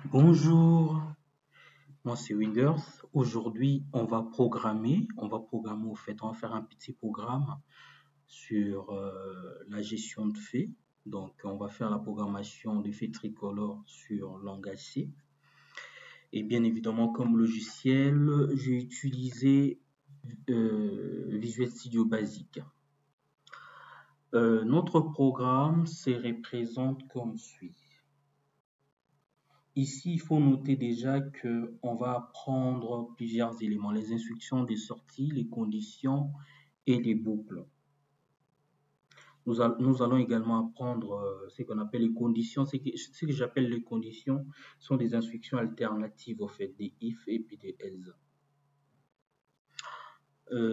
Bonjour, moi c'est Wingers. Aujourd'hui, on va programmer au fait, on va faire un petit programme sur la gestion de faits. Donc, on va faire la programmation des faits tricolores sur langage C. Et bien évidemment, comme logiciel, j'ai utilisé Visual Studio Basic. Notre programme se représente comme suit. Ici, il faut noter déjà qu'on va apprendre plusieurs éléments, les instructions de sortie, les conditions et les boucles. Nous allons également apprendre ce qu'on appelle les conditions. Ce que j'appelle les conditions sont des instructions alternatives au fait des if et puis des else.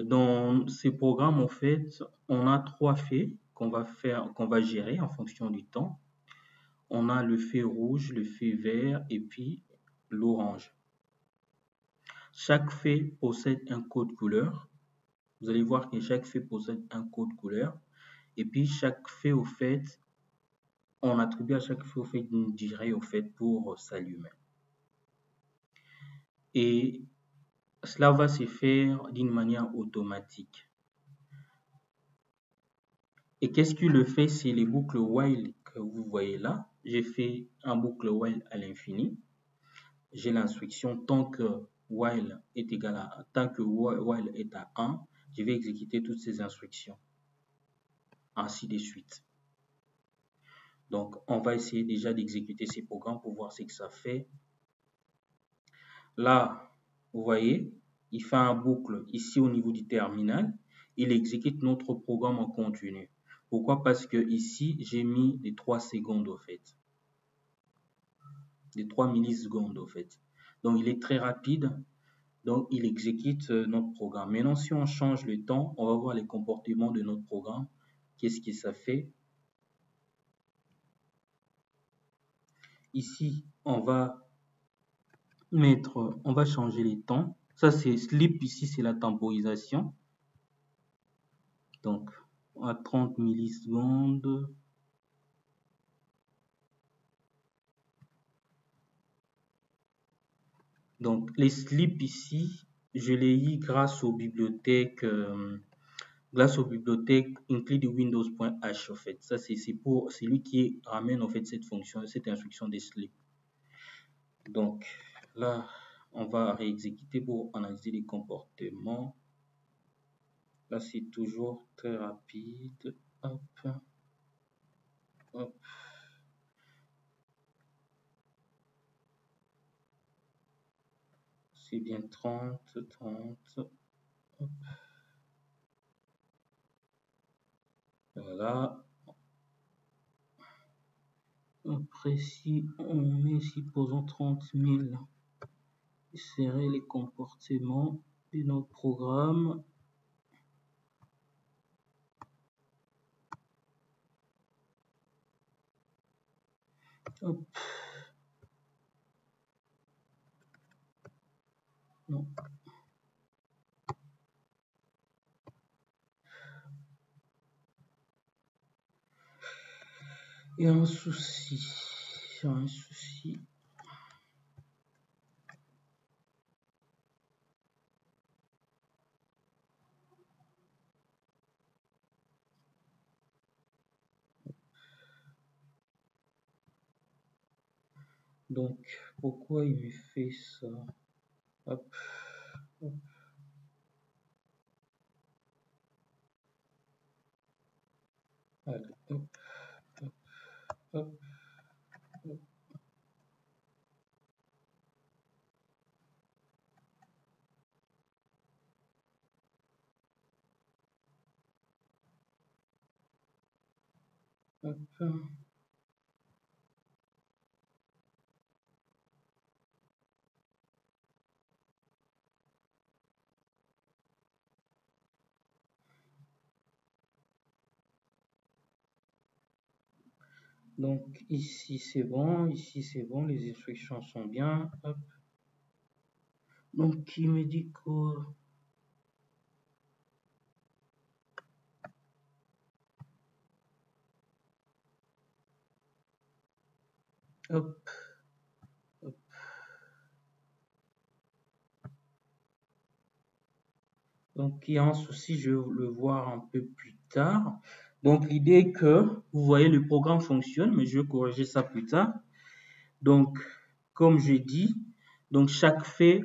Dans ces programmes, en fait, on a trois faits qu'on va gérer en fonction du temps. On a le fait rouge, le fait vert et puis l'orange. Chaque fait possède un code couleur. Vous allez voir que chaque fait possède un code couleur. Et puis chaque fait au fait, on attribue à chaque fait au fait une durée au fait pour s'allumer. Et cela va se faire d'une manière automatique. Et qu'est-ce qui le fait? C'est les boucles while que vous voyez là. J'ai fait un boucle while à l'infini. J'ai l'instruction tant que while est égal à tant que while est à 1, je vais exécuter toutes ces instructions. Ainsi de suite. Donc, on va essayer déjà d'exécuter ces programmes pour voir ce que ça fait. Là, vous voyez, il fait un boucle ici au niveau du terminal. Il exécute notre programme en continu. Pourquoi? Parce que ici, j'ai mis les 3 secondes au fait. Les 3 millisecondes au fait. Donc, il est très rapide. Donc, il exécute notre programme. Maintenant, si on change le temps, on va voir les comportements de notre programme. Qu'est-ce que ça fait? Ici, on va changer les temps. Ça, c'est sleep. Ici, c'est la temporisation. Donc, à 30 millisecondes. Donc, les slips ici, je les lis grâce aux bibliothèques include windows.h en fait. Ça, c'est lui qui ramène en fait cette fonction, cette instruction des slips. Donc, là, on va réexécuter pour analyser les comportements. Là, c'est toujours très rapide. Hop. Hop. C'est bien 30. Hop. Voilà. Après, si on met, supposons 30 000, serait les comportements de notre programme. Hop. Non. Il y a un souci. Donc, pourquoi il me fait ça? Hop. Hop. Allez, hop. Hop. Hop. Hop. Hop. Donc ici c'est bon, les instructions sont bien. Hop. Donc il me dit quoi? Hop. Hop. Donc, il y a un souci, je vais le voir un peu plus tard. Donc, l'idée est que, vous voyez, le programme fonctionne, mais je vais corriger ça plus tard. Donc, comme je dis, donc chaque fait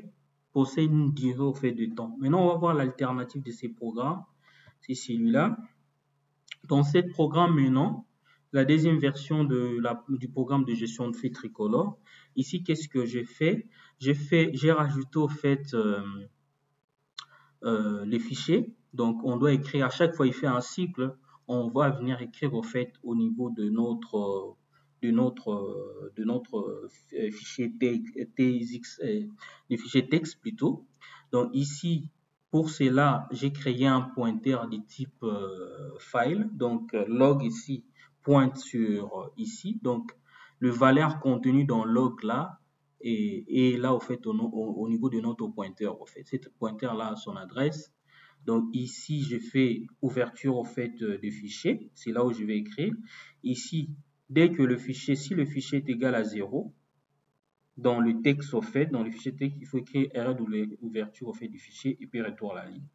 possède une durée au fait de temps. Maintenant, on va voir l'alternative de ces programmes. C'est celui-là. Dans ce programme maintenant, la deuxième version du programme de gestion de faits tricolore. Ici, qu'est-ce que j'ai fait? J'ai rajouté au fait les fichiers. Donc, on doit écrire à chaque fois il fait un cycle, on va venir écrire au fait au niveau de notre fichier TX, des fichiers texte plutôt. Donc ici, pour cela, j'ai créé un pointeur de type file. Donc log ici pointe sur ici. Donc le valeur contenu dans log là et là, au fait, au niveau de notre pointeur, au fait, cet pointeur-là a son adresse. Donc ici, je fais ouverture au fait des fichiers. C'est là où je vais écrire. Ici, dès que le fichier, si le fichier est égal à 0, dans le texte au fait, dans le fichier texte, il faut écrire erreur d'ouverture au fait du fichier et puis retour à la ligne.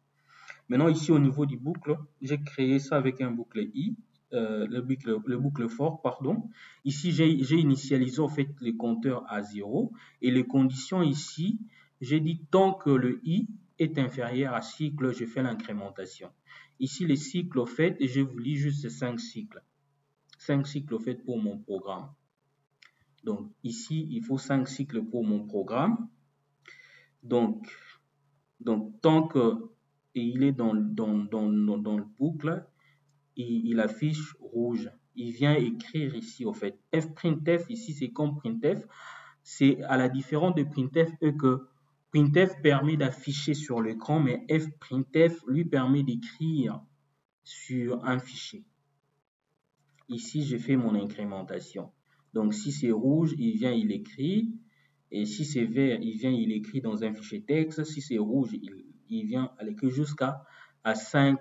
Maintenant, ici, au niveau du boucle, j'ai créé ça avec un boucle i. Le boucle for, pardon. Ici, j'ai initialisé en fait les compteurs à 0 et les conditions ici, j'ai dit tant que le i est inférieur à cycle, je fais l'incrémentation. Ici, les cycles, au fait, je vous lis juste 5 cycles. 5 cycles, au fait, pour mon programme. Donc, ici, il faut 5 cycles pour mon programme. Donc tant que il est dans le boucle, il affiche rouge. Il vient écrire ici, au fait. Fprintf, ici, c'est comme printf. C'est à la différence de printf que printf permet d'afficher sur l'écran, mais fprintf lui permet d'écrire sur un fichier. Ici, j'ai fait mon incrémentation. Donc, si c'est rouge, il vient, il écrit. Et si c'est vert, il vient, il écrit dans un fichier texte. Si c'est rouge, il vient à l'écrire jusqu'à 5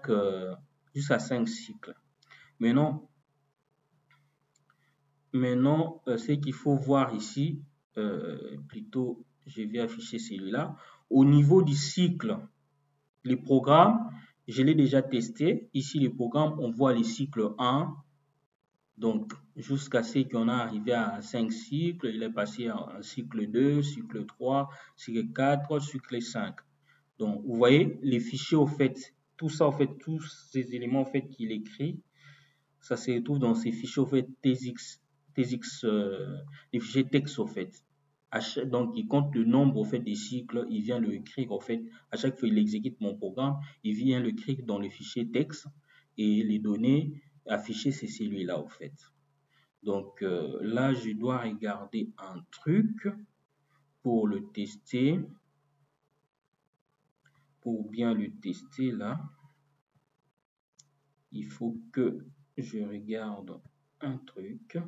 cycles. Maintenant, ce qu'il faut voir ici, plutôt, je vais afficher celui-là. Au niveau du cycle, les programmes, je l'ai déjà testé. Ici, les programmes, on voit les cycles 1. Donc, jusqu'à ce qu'on a arrivé à 5 cycles, il est passé en cycle 2, cycle 3, cycle 4, cycle 5. Donc, vous voyez, les fichiers, au fait, tout ça, au fait, tous ces éléments, au fait, qu'il écrit, ça se retrouve dans ces fichiers, au fait, TX, les fichiers texte, au fait. Donc, il compte le nombre, au fait, des cycles, il vient le écrire, au fait, à chaque fois qu'il exécute mon programme, il vient le écrire dans le fichier texte et les données affichées, c'est celui-là, au fait. Donc, là, je dois regarder un truc pour le tester. Pour bien le tester, là, il faut que je regarde un truc.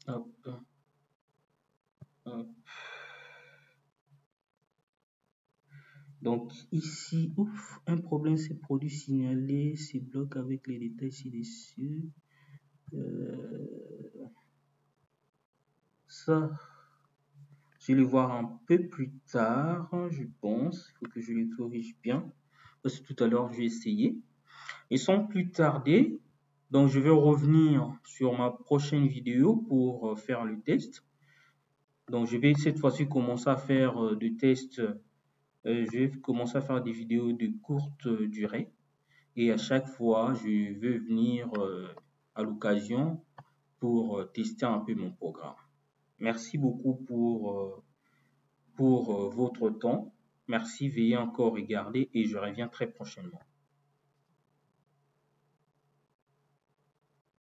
Hop, hop. Donc ici, ouf, un problème s'est produit signalé, c'est bloque avec les détails ci-dessus. Ça, je vais le voir un peu plus tard, je pense. Il faut que je les corrige bien. Parce que tout à l'heure, j'ai essayé. Et sans plus tarder, donc je vais revenir sur ma prochaine vidéo pour faire le test. Donc je vais cette fois-ci commencer à faire des tests. Je vais commencer à faire des vidéos de courte durée. Et à chaque fois, je vais venir à l'occasion pour tester un peu mon programme. Merci beaucoup pour votre temps. Merci, veuillez encore regarder et je reviens très prochainement.